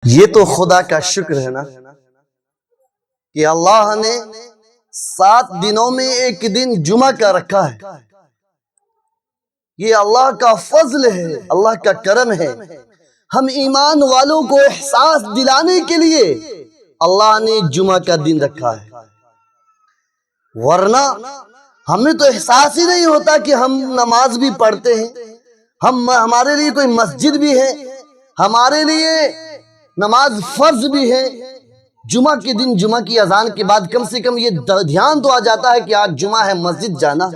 یہ تو خدا کا شکر ہے نا کہ اللہ نے 7 دنوں میں ایک دن جمعہ کا رکھا ہے۔ یہ اللہ کا فضل ہے، اللہ کا کرم ہے۔ ہم ایمان والوں کو احساس دلانے کے لیے اللہ نے جمعہ کا دن رکھا ہے، ورنہ ہمیں تو احساس ہی نہیں ہوتا کہ ہم نماز بھی پڑھتے ہیں، ہمارے لیے کوئی مسجد بھی ہے، ہمارے لیے نماز فرض بھی ہے۔ جمعہ کے دن جمعہ کی اذان کے بعد کم سے کم یہ دھیان تو آ جاتا ہے کہ آج جمعہ ہے، مسجد جانا۔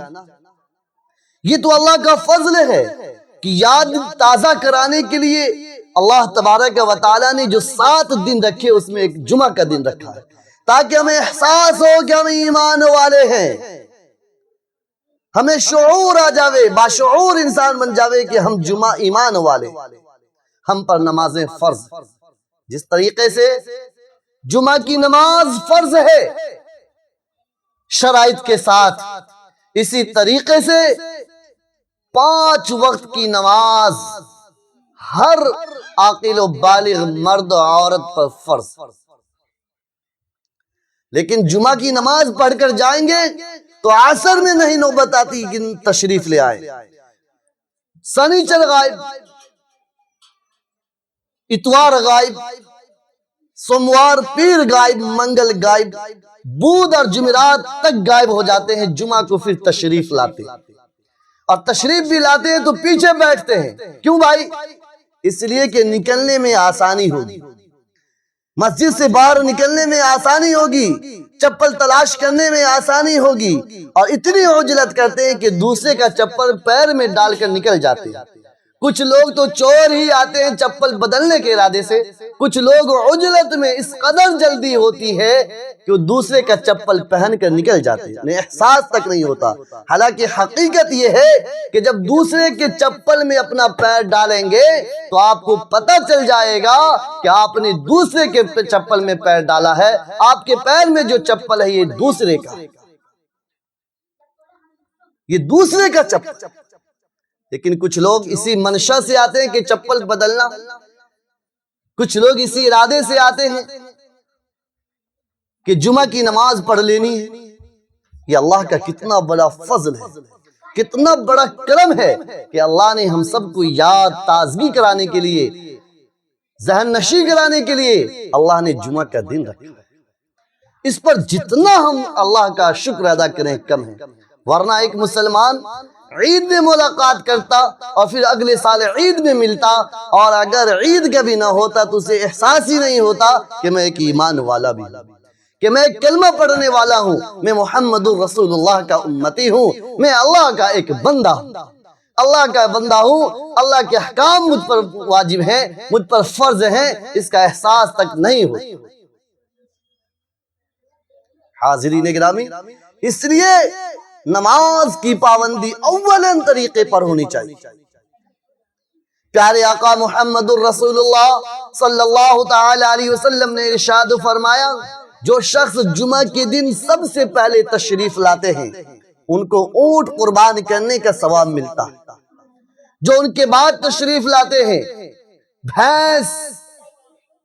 یہ تو اللہ کا فضل ہے کہ یاد تازہ کرانے کے لیے اللہ تبارک و تعالیٰ نے جو 7 دن رکھے اس میں ایک جمعہ کا دن رکھا ہے، تاکہ ہمیں احساس ہو کہ ہم ایمان والے ہیں، ہمیں شعور آ جاوے، باشعور انسان بن جاوے کہ ہم جمعہ ایمان والے، ہم پر نمازیں فرض۔ جس طریقے سے جمعہ کی نماز فرض ہے شرائط کے ساتھ، اسی طریقے سے 5 وقت کی نماز ہر عاقل و بالغ مرد و عورت پر فرض۔ لیکن جمعہ کی نماز پڑھ کر جائیں گے تو عصر میں نہیں نوبت آتی کہ تشریف لے آئے، سنیچر غائب، اتوار غائب، سوموار پیر غائب، منگل غائب، بدھ اور جمعرات تک غائب ہو جاتے ہیں۔ جمعہ کو پھر تشریف لاتے ہیں، اور تشریف بھی لاتے ہیں تو پیچھے بیٹھتے ہیں۔ کیوں بھائی؟ اس لیے کہ نکلنے میں آسانی ہوگی، مسجد سے باہر نکلنے میں آسانی ہوگی، چپل تلاش کرنے میں آسانی ہوگی، اور اتنی عجلت کرتے ہیں کہ دوسرے کا چپل پیر میں ڈال کر نکل جاتے ہیں۔ کچھ لوگ تو چور ہی آتے ہیں چپل بدلنے کے ارادے سے، کچھ لوگ عجلت میں اس قدر جلدی ہوتی ہے کہ وہ دوسرے کا چپل پہن کر نکل جاتے ہیں، انہیں احساس تک نہیں ہوتا۔ حالانکہ حقیقت یہ ہے کہ جب دوسرے کے چپل میں اپنا پیر ڈالیں گے تو آپ کو پتہ چل جائے گا کہ آپ نے دوسرے کے چپل میں پیر ڈالا ہے، آپ کے پیر میں جو چپل ہے یہ دوسرے کا، یہ دوسرے کا چپل۔ لیکن کچھ لوگ اسی منشا سے آتے ہیں کہ چپل بدلنا، کچھ لوگ اسی ارادے سے آتے ہیں کہ جمعہ کی نماز پڑھ لینی ہے۔ یہ اللہ کا کتنا بڑا فضل ہے، کتنا بڑا کرم ہے کہ اللہ نے ہم سب کو یاد تازگی کرانے کے لیے، ذہن نشی کرانے کے لیے اللہ نے جمعہ کا دن رکھا ہے۔ اس پر جتنا ہم اللہ کا شکر ادا کریں کم ہے، ورنہ ایک مسلمان عید میں ملاقات کرتا اور پھر اگلے سال عید میں ملتا، اور اگر عید کا بھی نہ ہوتا تو اسے احساس ہی نہیں ہوتا کہ میں ایک ایمان والا بھی ہوں، کہ میں ایک کلمہ پڑھنے والا ہوں، میں محمد رسول اللہ کا امتی ہوں، میں اللہ کا ایک بندہ ہوں، اللہ کا بندہ ہوں، اللہ کے احکام مجھ پر واجب ہیں، مجھ پر فرض ہیں، اس کا احساس تک نہیں ہو۔ حاضرین گرامی، اس لیے نماز کی پابندی اولین طریقے پر ہونی چاہیے۔ پیارے آقا محمد الرسول اللہ صلی اللہ تعالی علیہ وسلم نے ارشاد فرمایا، جو شخص جمعہ کے دن سب سے پہلے تشریف لاتے ہیں ان کو اونٹ قربان کرنے کا ثواب ملتا ہے، جو ان کے بعد تشریف لاتے ہیں بھینس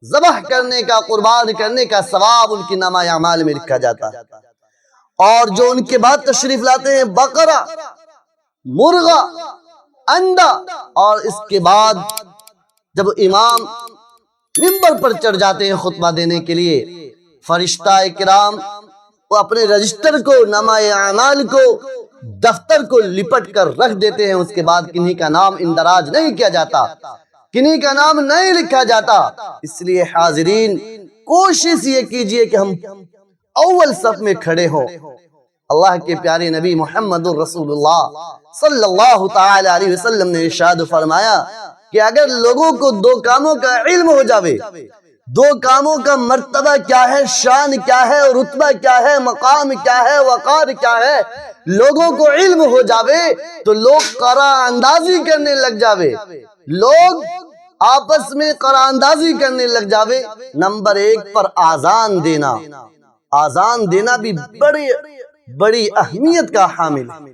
ذبح کرنے کا، قربان کرنے کا ثواب ان کی نامہ اعمال میں لکھا جاتا ہے، اور جو ان کے بعد تشریف لاتے ہیں بقرہ، مرغا، انڈا، اور اس کے بعد جب امام منبر پر چڑھ جاتے ہیں خطبہ دینے کے لیے، فرشتہ کرام وہ اپنے رجسٹر کو، نامہ اعمال کو، دفتر کو لپٹ کر رکھ دیتے ہیں۔ اس کے بعد کنہیں کا نام اندراج نہیں کیا جاتا، کنہیں کا نام نہیں لکھا جاتا۔ اس لیے حاضرین کوشش یہ کیجئے کہ ہم اول صف میں کھڑے ہوں۔ اللہ کے پیارے نبی محمد الرسول اللہ صلی اللہ تعالی علیہ وسلم نے ارشاد فرمایا کہ اگر لوگوں کو 2 کاموں کا علم ہو جاوے، 2 کاموں کا مرتبہ کیا ہے، شان کیا ہے، رتبہ کیا ہے، مقام کیا ہے، وقار کیا ہے، لوگوں کو علم ہو جاوے تو لوگ قرعہ اندازی کرنے لگ جاوے، لوگ آپس میں قرعہ اندازی کرنے لگ جاوے۔ نمبر 1 پر آذان دینا، آذان دینا بھی بڑی اہمیت کا حامل ہے۔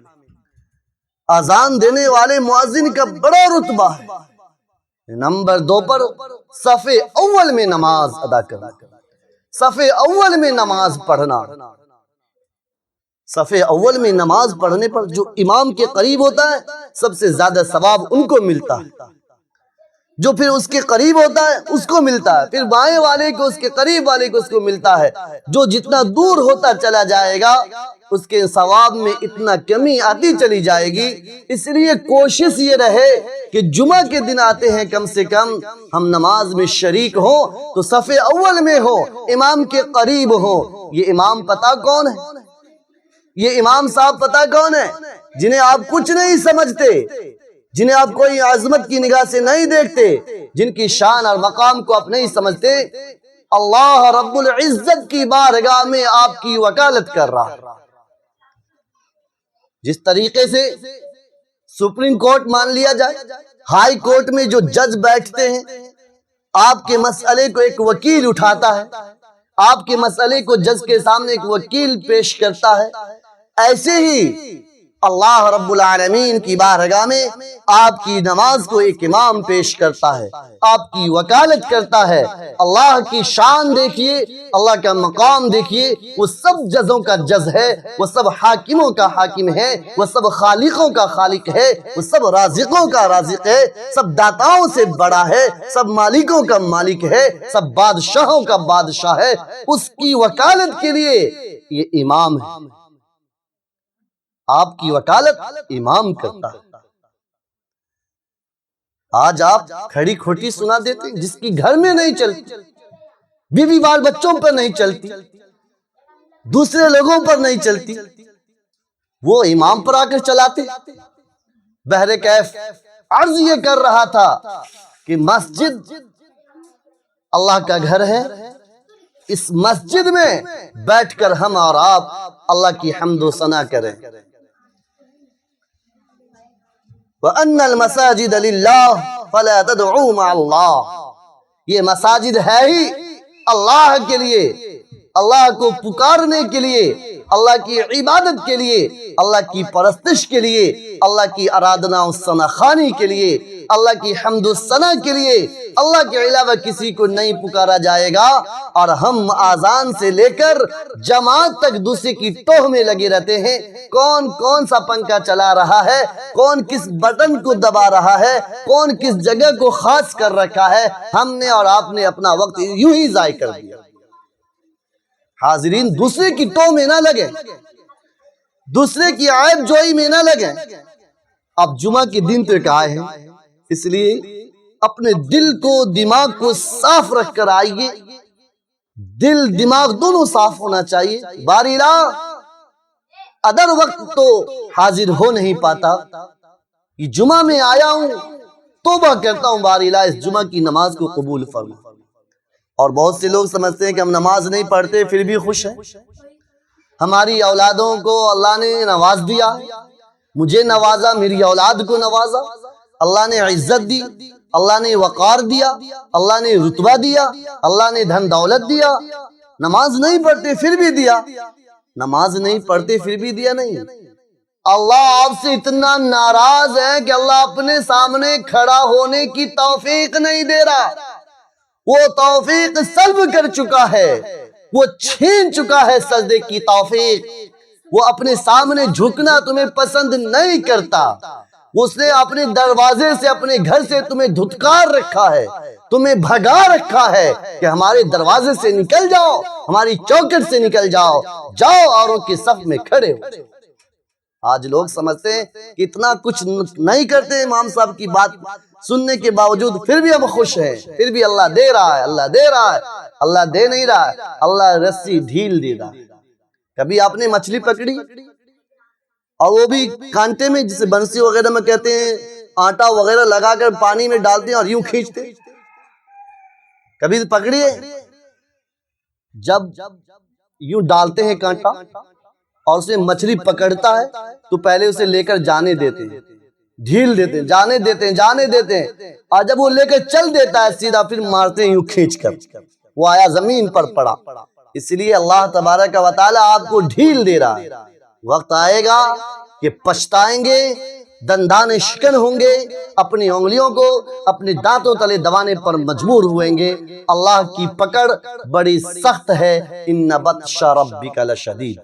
آذان دینے والے مؤذن کا بڑا رتبہ ہے، نمبر 2 پر صف اول میں نماز ادا کرنا، صف اول میں نماز پڑھنا۔ صف اول میں نماز پڑھنے پر جو امام کے قریب ہوتا ہے سب سے زیادہ ثواب ان کو ملتا ہے، جو پھر اس کے قریب ہوتا ہے اس کو ملتا ہے، پھر بائیں والے کو، اس کے قریب والے کو اس کو ملتا ہے۔ جو جتنا دور ہوتا چلا جائے گا اس کے ثواب میں اتنا کمی آتی چلی جائے گی۔ اس لیے کوشش یہ رہے کہ جمعہ کے دن آتے ہیں کم سے کم ہم نماز میں شریک ہوں تو صف اول میں ہو، امام کے قریب ہو۔ یہ امام پتہ کون ہے؟ یہ امام صاحب پتہ کون ہے؟ جنہیں آپ کچھ نہیں سمجھتے، جنہیں آپ کوئی عظمت کی نگاہ سے نہیں دیکھتے، جن کی شان اور مقام کو آپ نہیں سمجھتے، اللہ رب العزت کی بارگاہ میں آپ کی وکالت کر رہا ہے۔ جس طریقے سے سپریم کورٹ مان لیا جائے، ہائی کورٹ میں جو جج بیٹھتے ہیں، آپ کے مسئلے کو ایک وکیل اٹھاتا ہے، آپ کے مسئلے کو جج کے سامنے ایک وکیل پیش کرتا ہے، ایسے ہی اللہ رب العالمین کی بارگاہ میں آپ کی نماز کو ایک امام پیش کرتا ہے، آپ کی وکالت کرتا ہے۔ اللہ کی شان دیکھیے، اللہ کا مقام دیکھیے، وہ سب جزوں کا جز ہے، وہ سب حاکموں کا حاکم ہے، وہ سب خالقوں کا خالق ہے، وہ سب رازقوں کا رازق ہے، سب داتاؤں سے بڑا ہے، سب مالکوں کا مالک ہے، سب بادشاہوں کا بادشاہ ہے۔ اس کی وکالت کے لیے یہ امام ہے، آپ کی وکالت امام کرتا ہے۔ آج آپ کھڑی کھوٹی سنا دیتے، جس کی گھر میں نہیں چلتی، بیوی بال بچوں پر نہیں چلتی، دوسرے لوگوں پر نہیں چلتی، وہ امام پر آ کر چلاتے۔ بہرکیف عرض یہ کر رہا تھا کہ مسجد اللہ کا گھر ہے، اس مسجد میں بیٹھ کر ہم اور آپ اللہ کی حمد و ثنا کریں۔ وَأَنَّ الْمَسَاجِدَ لِلَّهِ فَلَا تَدْعُوا مَعَ اللَّهِ، یہ مساجد ہے ہی اللہ کے لیے، اللہ کو پکارنے کے لیے، اللہ کی عبادت کے لیے، اللہ کی پرستش کے لیے، اللہ کی ارادنا و ثنا خوانی کے لیے، اللہ کی حمد و ثنا کے لیے۔ اللہ کے علاوہ کسی کو نہیں پکارا جائے گا، اور ہم آذان سے لے کر جماعت تک دوسرے کی ٹوہ میں لگے رہتے ہیں۔ کون کون سا پنکھا چلا رہا ہے، کون کس بٹن کو دبا رہا ہے، کون کس جگہ کو خاص کر رکھا ہے، ہم نے اور آپ نے اپنا وقت یوں ہی ضائع کر دیا۔ حاضرین، دوسرے کی ٹوہ میں نہ لگیں، دوسرے کی عیب جوئی میں نہ لگیں۔ اب جمعہ کے دن تک آئے ہیں، اس لیے اپنے دل کو، دماغ کو صاف رکھ کر آئیے۔ دل دماغ دونوں صاف ہونا چاہیے۔ باری لا ادر وقت تو حاضر ہو نہیں پاتا، یہ جمعہ میں آیا ہوں، توبہ کرتا ہوں باری لا اس جمعہ کی نماز کو قبول فرما۔ اور بہت سے لوگ سمجھتے ہیں کہ ہم نماز نہیں پڑھتے پھر بھی خوش ہیں۔ ہماری اولادوں کو اللہ نے نواز دیا، مجھے نوازا، میری اولاد کو نوازا، اللہ نے عزت دی، اللہ نے وقار دیا، اللہ نے رتبہ دیا، اللہ نے دھن دولت دیا۔ نماز نہیں پڑھتے پھر بھی دیا، نماز نہیں پڑھتے پھر بھی دیا نہیں۔ اللہ آپ سے اتنا ناراض ہے کہ اللہ اپنے سامنے کھڑا ہونے کی توفیق نہیں دے رہا، وہ توفیق سلب کر چکا ہے، وہ چھین چکا ہے سجدے کی توفیق۔ وہ اپنے سامنے جھکنا تمہیں پسند نہیں کرتا، اس نے اپنے دروازے سے، اپنے گھر سے تمہیں دھتکار رکھا ہے، تمہیں بھگا رکھا ہے کہ ہمارے دروازے سے نکل جاؤ، ہماری چوکھٹ سے نکل جاؤ، جاؤ اوروں کے صف میں کھڑے ہو۔ آج لوگ سمجھتے ہیں کہ اتنا کچھ نہیں کرتے، امام صاحب کی بات سننے کے باوجود پھر بھی ہم خوش ہیں، پھر بھی اللہ دے رہا ہے، اللہ دے رہا ہے۔ اللہ دے نہیں رہا ہے، اللہ رسی ڈھیل دے رہا ہے۔ کبھی آپ نے مچھلی پکڑی اور وہ بھی کانٹے میں، جسے بنسی وغیرہ میں کہتے ہیں، آٹا وغیرہ لگا کر پانی میں ڈالتے ہیں اور یوں کھینچتے، کبھی پکڑی ہے؟ جب یوں ڈالتے ہیں کانٹا اور اسے مچھلی پکڑتا ہے تو پہلے اسے لے کر جانے دیتے ہیں، ڈھیل دیتے ہیں، جانے دیتے ہیں، جانے دیتے ہیں، اور جب وہ لے کر چل دیتا ہے سیدھا، پھر مارتے ہیں یوں کھینچ کر، وہ آیا زمین پر پڑا۔ اس لیے اللہ تبارک و تعالی آپ کو ڈھیل دے رہا ہے۔ وقت آئے گا کہ پچھتائیں گے دندان شکن ہوں گے، اپنی انگلیوں کو اپنے دانتوں تلے دبانے پر مجبور ہوئیں گے۔ اللہ کی پکڑ بڑی سخت ہے، ان بطش ربک لشدید۔